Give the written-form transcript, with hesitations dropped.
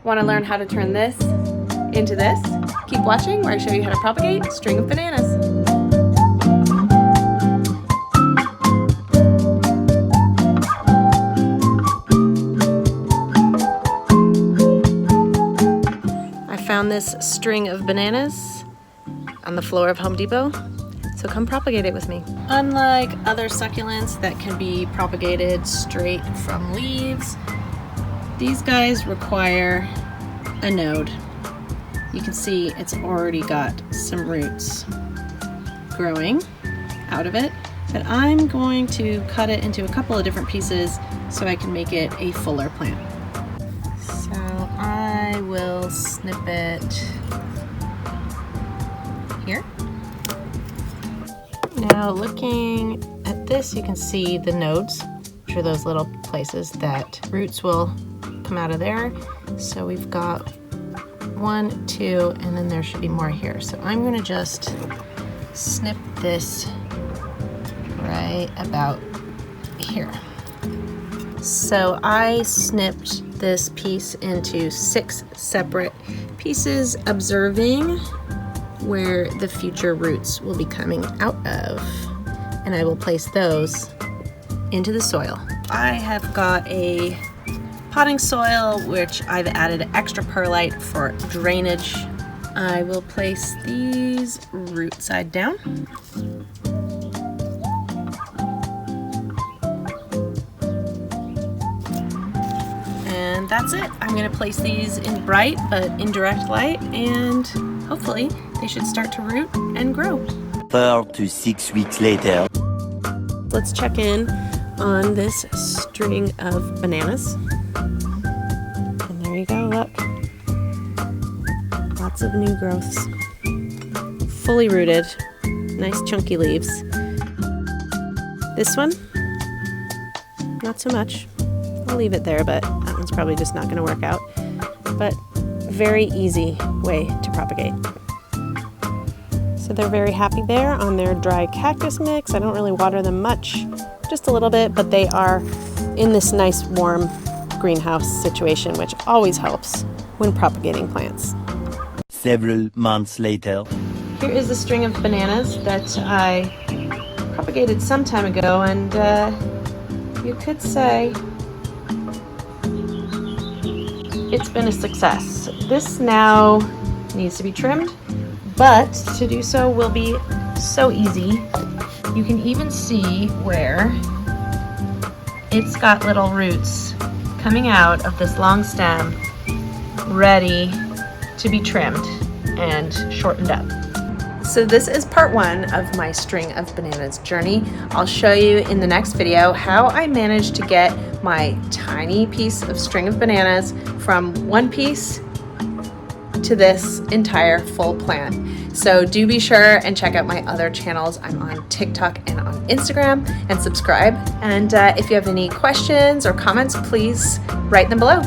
Want to learn how to turn this into this? Keep watching where I show you how to propagate a string of bananas. I found this string of bananas on the floor of Home Depot, so come propagate it with me. Unlike other succulents that can be propagated straight from leaves, these guys require a node. You can see it's already got some roots growing out of it, but I'm going to cut it into a couple of different pieces so I can make it a fuller plant. So I will snip it here. Now looking at this, you can see the nodes, which are those little places that roots will come out of there. So we've got 1, 2, and then there should be more here. So I'm going to just snip this right about here. So I snipped this piece into 6 separate pieces, observing where the future roots will be coming out of, and I will place those into the soil. I have got a potting soil which I've added extra perlite for drainage. I will place these root side down. And that's it. I'm going to place these in bright but indirect light, and hopefully they should start to root and grow. 4 to 6 weeks later. Let's check in on this string of bananas. And there you go, look. Lots of new growths. Fully rooted, nice chunky leaves. This one, not so much. I'll leave it there, but that one's probably just not going to work out. But very easy way to propagate. So they're very happy there on their dry cactus mix. I don't really water them much, just a little bit, but they are in this nice warm greenhouse situation, which always helps when propagating plants. Several months later. Here is a string of bananas that I propagated some time ago, and you could say it's been a success. This now needs to be trimmed, but to do so will be so easy. You can even see where it's got little roots coming out of this long stem, ready to be trimmed and shortened up. So this is part 1 of my string of bananas journey. I'll show you in the next video how I managed to get my tiny piece of string of bananas from 1 piece to this entire full plant. So do be sure and check out my other channels. I'm on TikTok and on Instagram, and subscribe. And if you have any questions or comments, please write them below.